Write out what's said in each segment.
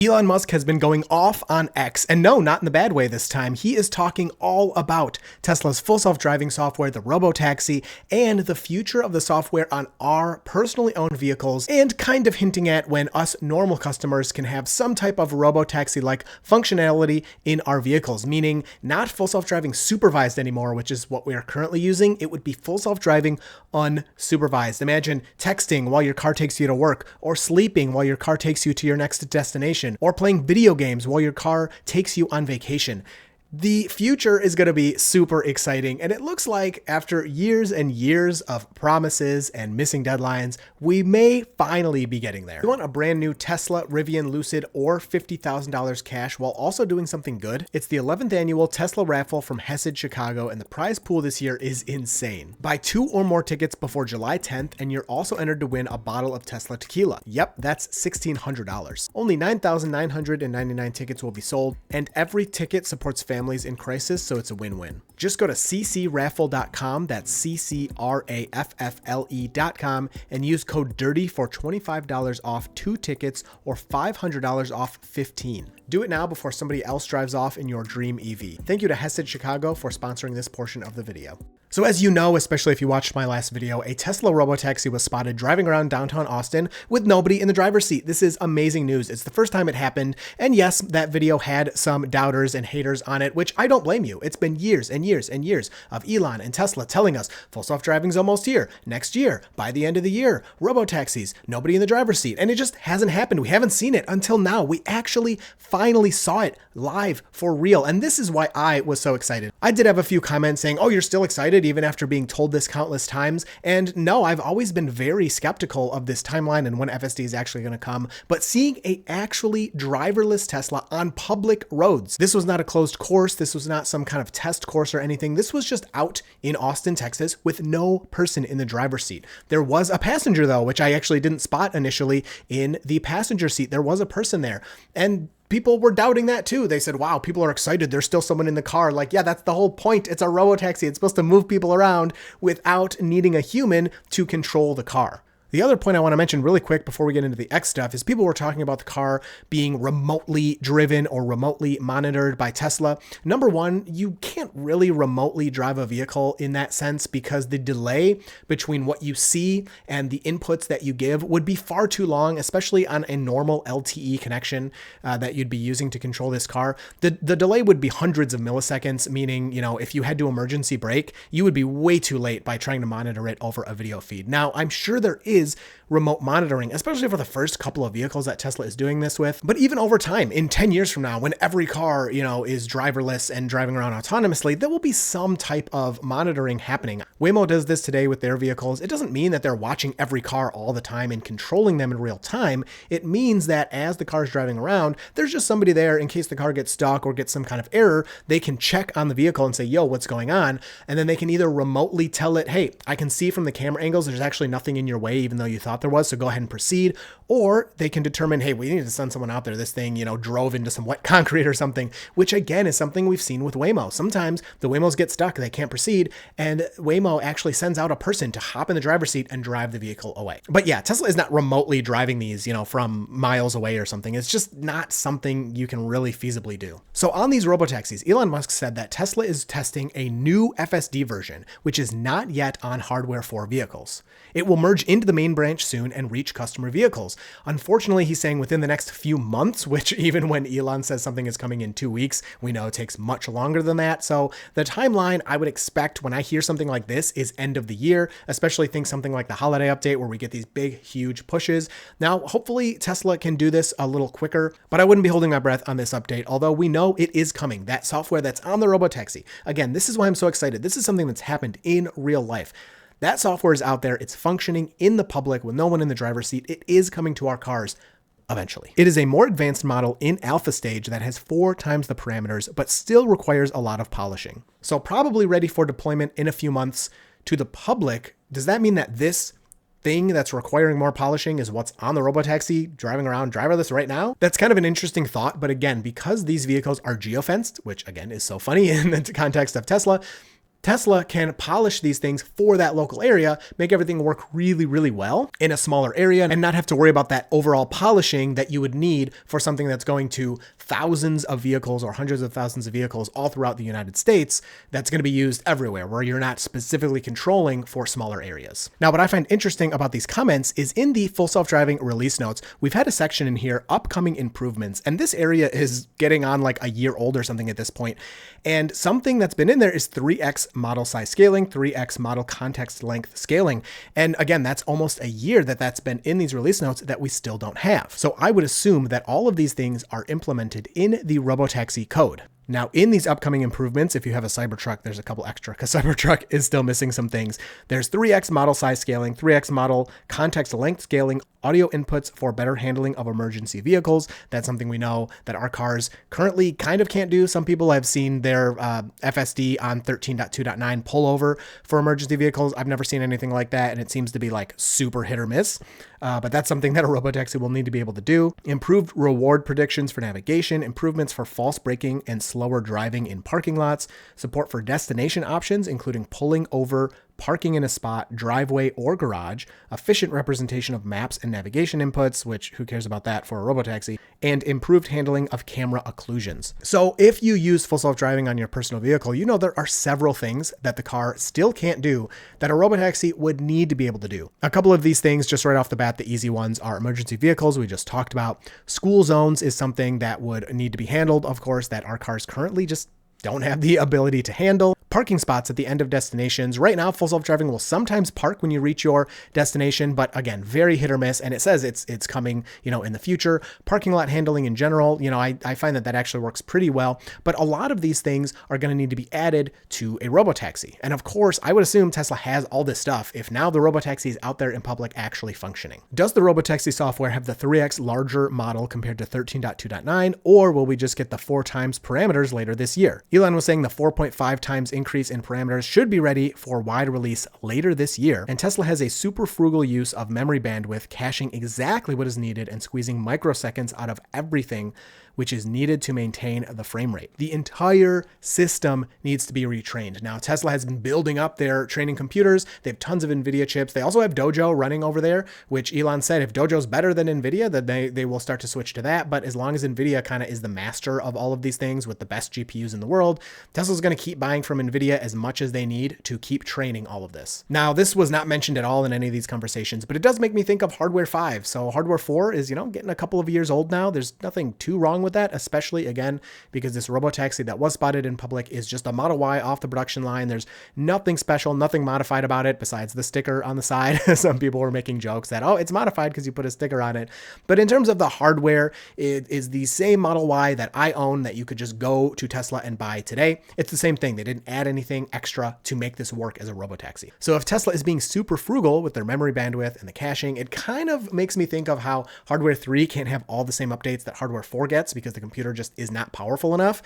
Elon Musk has been going off on X, and no, not in the bad way this time. He is talking all about Tesla's full self-driving software, the Robotaxi, and the future of the software on our personally owned vehicles, and kind of hinting at when us normal customers can have some type of Robotaxi-like functionality in our vehicles, meaning not full self-driving supervised anymore, which is what we are currently using. It would be full self-driving unsupervised. Imagine texting while your car takes you to work, or sleeping while your car takes you to your next destination, or playing video games while your car takes you on vacation. The future is going to be super exciting, and it looks like after years and years of promises and missing deadlines, we may finally be getting there. You want a brand new Tesla, Rivian, Lucid, or $50,000 cash while also doing something good? It's the 11th annual Tesla raffle from Hessid Chicago, and the prize pool this year is insane. Buy 2 or more tickets before July 10th, and you're also entered to win a bottle of Tesla tequila. Yep, that's $1,600. Only 9,999 tickets will be sold, and every ticket supports families in crisis, so it's a win-win. Just go to ccraffle.com, that's ccraffle.com, and use code DIRTY for $25 off 2 tickets or $500 off 15. Do it now before somebody else drives off in your dream EV. Thank you to Hessid Chicago for sponsoring this portion of the video. So as you know, especially if you watched my last video, a Tesla Robotaxi was spotted driving around downtown Austin with nobody in the driver's seat. This is amazing news. It's the first time it happened. And yes, that video had some doubters and haters on it, which I don't blame you. It's been years and years and years of Elon and Tesla telling us full self-driving's almost here, next year, by the end of the year, Robotaxis, nobody in the driver's seat. And it just hasn't happened. We haven't seen it until now. We actually finally saw it live for real. And this is why I was so excited. I did have a few comments saying, oh, you're still excited even after being told this countless times. And no, I've always been very skeptical of this timeline and when FSD is actually going to come, but seeing a actually driverless Tesla on public roads. This was not a closed course. This was not some kind of test course or anything. This was just out in Austin, Texas with no person in the driver's seat. There was a passenger though, which I actually didn't spot initially in the passenger seat. There was a person there, and people were doubting that too. They said, wow, people are excited. There's still someone in the car. Like, yeah, that's the whole point. It's a Robotaxi. It's supposed to move people around without needing a human to control the car. The other point I want to mention really quick before we get into the X stuff is people were talking about the car being remotely driven or remotely monitored by Tesla. Number one, you can't really remotely drive a vehicle in that sense because the delay between what you see and the inputs that you give would be far too long, especially on a normal LTE connection that you'd be using to control this car. The delay would be hundreds of milliseconds, meaning, if you had to emergency brake, you would be way too late by trying to monitor it over a video feed. Now, I'm sure there is remote monitoring, especially for the first couple of vehicles that Tesla is doing this with. But even over time, in 10 years from now, when every car, is driverless and driving around autonomously, there will be some type of monitoring happening. Waymo does this today with their vehicles. It doesn't mean that they're watching every car all the time and controlling them in real time. It means that as the car is driving around, there's just somebody there in case the car gets stuck or gets some kind of error. They can check on the vehicle and say, yo, what's going on? And then they can either remotely tell it, hey, I can see from the camera angles, there's actually nothing in your way, even though you thought there was, so go ahead and proceed. Or they can determine, hey, we need to send someone out there. This thing, drove into some wet concrete or something, which again is something we've seen with Waymo. Sometimes the Waymos get stuck, they can't proceed, and Waymo actually sends out a person to hop in the driver's seat and drive the vehicle away. But yeah, Tesla is not remotely driving these, from miles away or something. It's just not something you can really feasibly do. So on these Robotaxis, Elon Musk said that Tesla is testing a new FSD version, which is not yet on hardware for vehicles. It will merge into the main branch soon and reach customer vehicles. Unfortunately, he's saying within the next few months, which even when Elon says something is coming in 2 weeks, we know it takes much longer than that. So the timeline I would expect when I hear something like this is end of the year, especially think something like the holiday update where we get these big, huge pushes. Now, hopefully Tesla can do this a little quicker, but I wouldn't be holding my breath on this update, although we know it is coming. That software that's on the Robotaxi. Again, this is why I'm so excited. This is something that's happened in real life. That software is out there. It's functioning in the public with no one in the driver's seat. It is coming to our cars eventually. It is a more advanced model in alpha stage that has 4 times the parameters, but still requires a lot of polishing. So probably ready for deployment in a few months to the public. Does that mean that this thing that's requiring more polishing is what's on the Robotaxi driving around driverless right now? That's kind of an interesting thought. But again, because these vehicles are geofenced, which again is so funny in the context of Tesla, Tesla can polish these things for that local area, make everything work really, really well in a smaller area and not have to worry about that overall polishing that you would need for something that's going to thousands of vehicles or hundreds of thousands of vehicles all throughout the United States that's going to be used everywhere, where you're not specifically controlling for smaller areas. Now, what I find interesting about these comments is in the full self-driving release notes, we've had a section in here, upcoming improvements, and this area is getting on like a year old or something at this point. And something that's been in there is 3x model size scaling, 3x model context length scaling. And again, that's almost a year that's been in these release notes that we still don't have. So I would assume that all of these things are implemented in the Robotaxi code. Now, in these upcoming improvements, if you have a Cybertruck, there's a couple extra because Cybertruck is still missing some things. There's 3x model size scaling, 3x model context length scaling, audio inputs for better handling of emergency vehicles. That's something we know that our cars currently kind of can't do. Some people have seen their FSD on 13.2.9 pull over for emergency vehicles. I've never seen anything like that, and it seems to be like super hit or miss. But that's something that a Robotaxi will need to be able to do. Improved reward predictions for navigation, improvements for false braking and slower driving in parking lots, support for destination options, including pulling over, parking in a spot, driveway, or garage, efficient representation of maps and navigation inputs, which who cares about that for a Robotaxi, and improved handling of camera occlusions. So if you use full self-driving on your personal vehicle, you know there are several things that the car still can't do that a Robotaxi would need to be able to do. A couple of these things, just right off the bat, the easy ones are emergency vehicles, we just talked about. School zones is something that would need to be handled, of course, that our cars currently just don't have the ability to handle. Parking spots at the end of destinations. Right now, full self-driving will sometimes park when you reach your destination, but again, very hit or miss. And it says it's coming, in the future. Parking lot handling in general, I find that actually works pretty well. But a lot of these things are going to need to be added to a Robotaxi. And of course, I would assume Tesla has all this stuff if now the Robotaxi is out there in public actually functioning. Does the Robotaxi software have the 3x larger model compared to 13.2.9, or will we just get the 4 times parameters later this year? Elon was saying the 4.5 times increase in parameters should be ready for wide release later this year, and Tesla has a super frugal use of memory bandwidth, caching exactly what is needed and squeezing microseconds out of everything which is needed to maintain the frame rate. The entire system needs to be retrained. Now, Tesla has been building up their training computers. They have tons of NVIDIA chips. They also have Dojo running over there, which Elon said if Dojo's better than NVIDIA, then they will start to switch to that. But as long as NVIDIA kind of is the master of all of these things with the best GPUs in the world, Tesla's going to keep buying from NVIDIA as much as they need to keep training all of this. Now, this was not mentioned at all in any of these conversations, but it does make me think of Hardware 5. So Hardware 4 is, getting a couple of years old now. There's nothing too wrong with that, especially again, because this Robotaxi that was spotted in public is just a Model Y off the production line. There's nothing special, nothing modified about it besides the sticker on the side. Some people were making jokes that, oh, it's modified because you put a sticker on it. But in terms of the hardware, it is the same Model Y that I own that you could just go to Tesla and buy today. It's the same thing. They didn't add anything extra to make this work as a Robotaxi. So if Tesla is being super frugal with their memory bandwidth and the caching, it kind of makes me think of how Hardware 3 can't have all the same updates that Hardware 4 gets because the computer just is not powerful enough.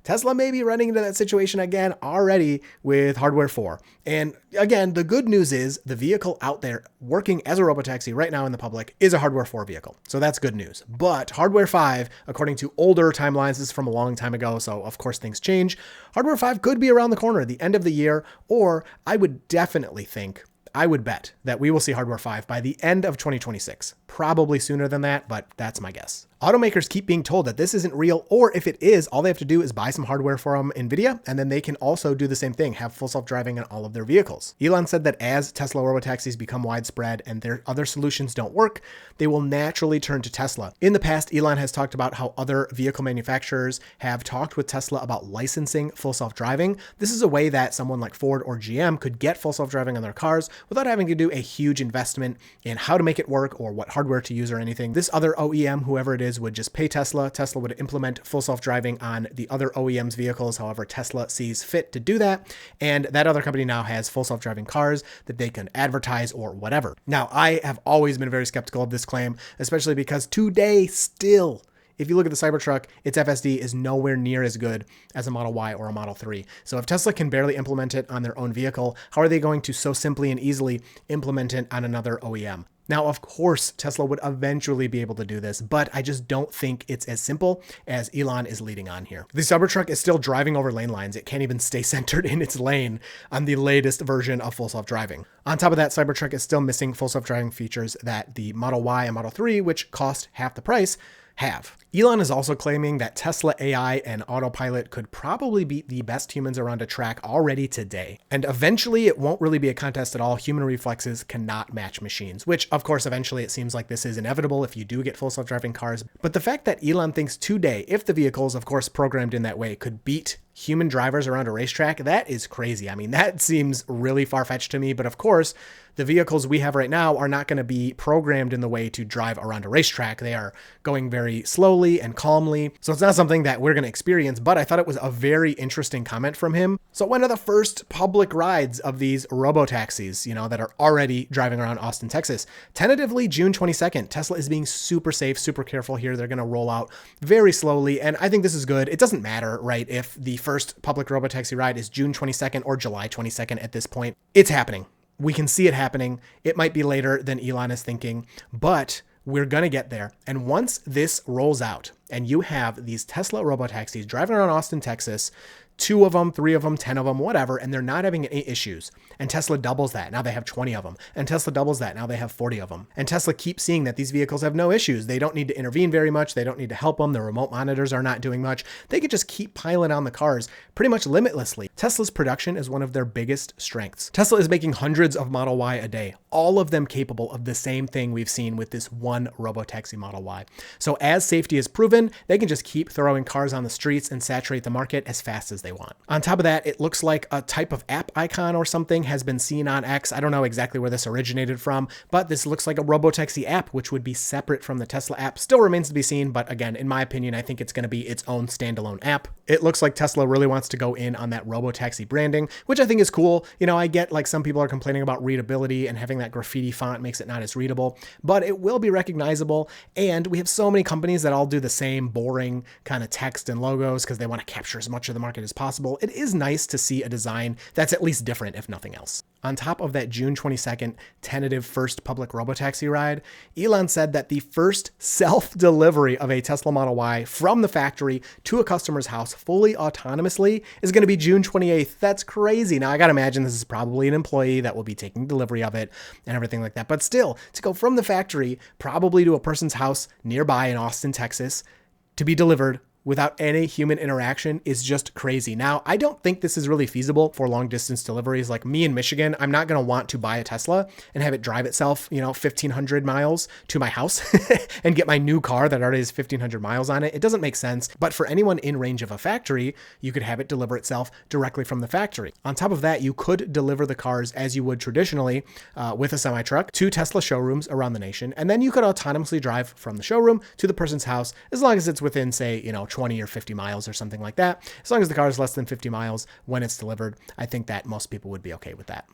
Tesla may be running into that situation again already with Hardware 4. And again, the good news is the vehicle out there working as a Robotaxi right now in the public is a Hardware 4 vehicle. So that's good news. But Hardware 5, according to older timelines, this is from a long time ago, so of course things change. Hardware 5 could be around the corner at the end of the year, or I would bet that we will see Hardware 5 by the end of 2026. Probably sooner than that, but that's my guess. Automakers keep being told that this isn't real, or if it is, all they have to do is buy some hardware from NVIDIA, and then they can also do the same thing, have full self-driving in all of their vehicles. Elon said that as Tesla Robotaxis become widespread and their other solutions don't work, they will naturally turn to Tesla. In the past, Elon has talked about how other vehicle manufacturers have talked with Tesla about licensing full self-driving. This is a way that someone like Ford or GM could get full self-driving on their cars without having to do a huge investment in how to make it work or what hardware to use or anything. This other OEM, whoever it is, would just pay Tesla. Tesla would implement full self-driving on the other OEM's vehicles, however Tesla sees fit to do that. And that other company now has full self-driving cars that they can advertise or whatever. Now, I have always been very skeptical of this claim, especially because today still, if you look at the Cybertruck, its FSD is nowhere near as good as a Model Y or a Model 3. So if Tesla can barely implement it on their own vehicle, how are they going to so simply and easily implement it on another OEM? Now, of course, Tesla would eventually be able to do this, but I just don't think it's as simple as Elon is leading on here. The Cybertruck is still driving over lane lines. It can't even stay centered in its lane on the latest version of full self-driving. On top of that, Cybertruck is still missing full self-driving features that the Model Y and Model 3, which cost half the price, have. Elon is also claiming that Tesla AI and autopilot could probably beat the best humans around a track already today. And eventually it won't really be a contest at all. Human reflexes cannot match machines, which of course eventually it seems like this is inevitable if you do get full self-driving cars. But the fact that Elon thinks today, if the vehicles of course programmed in that way, could beat human drivers around a racetrack, that is crazy. I mean, that seems really far-fetched to me, but of course, the vehicles we have right now are not going to be programmed in the way to drive around a racetrack. They are going very slowly and calmly. So it's not something that we're going to experience, but I thought it was a very interesting comment from him. So when are the first public rides of these robotaxis, that are already driving around Austin, Texas? Tentatively June 22nd. Tesla is being super safe, super careful here. They're going to roll out very slowly. And I think this is good. It doesn't matter, right? If the first public robotaxi ride is June 22nd or July 22nd at this point, it's happening. We can see it happening. It might be later than Elon is thinking, but we're going to get there. And once this rolls out and you have these Tesla robotaxis driving around Austin, Texas, 2 of them, 3 of them, 10 of them, whatever, and they're not having any issues. And Tesla doubles that. Now they have 20 of them. And Tesla doubles that. Now they have 40 of them. And Tesla keeps seeing that these vehicles have no issues. They don't need to intervene very much. They don't need to help them. The remote monitors are not doing much. They could just keep piling on the cars pretty much limitlessly. Tesla's production is one of their biggest strengths. Tesla is making hundreds of Model Y a day, all of them capable of the same thing we've seen with this one robotaxi Model Y. So as safety is proven, they can just keep throwing cars on the streets and saturate the market as fast as they want. On top of that, it looks like a type of app icon or something has been seen on X. I don't know exactly where this originated from, but this looks like a robotaxi app, which would be separate from the Tesla app. Still remains to be seen, but again, in my opinion, I think it's going to be its own standalone app. It looks like Tesla really wants to go in on that robotaxi branding, which I think is cool. I get like some people are complaining about readability and having that graffiti font makes it not as readable, but it will be recognizable. And we have so many companies that all do the same boring kind of text and logos because they want to capture as much of the market as possible. It is nice to see a design that's at least different, if nothing else. On top of that June 22nd tentative first public robotaxi ride, Elon said that the first self-delivery of a Tesla Model Y from the factory to a customer's house fully autonomously is going to be June 28th. That's crazy. Now, I got to imagine this is probably an employee that will be taking delivery of it and everything like that. But still, to go from the factory probably to a person's house nearby in Austin, Texas, to be delivered without any human interaction is just crazy. Now, I don't think this is really feasible for long distance deliveries. Like me in Michigan, I'm not going to want to buy a Tesla and have it drive itself, 1,500 miles to my house and get my new car that already has 1,500 miles on it. It doesn't make sense. But for anyone in range of a factory, you could have it deliver itself directly from the factory. On top of that, you could deliver the cars as you would traditionally with a semi-truck to Tesla showrooms around the nation. And then you could autonomously drive from the showroom to the person's house as long as it's within, say, 20 or 50 miles or something like that. As long as the car is less than 50 miles when it's delivered, I think that most people would be okay with that.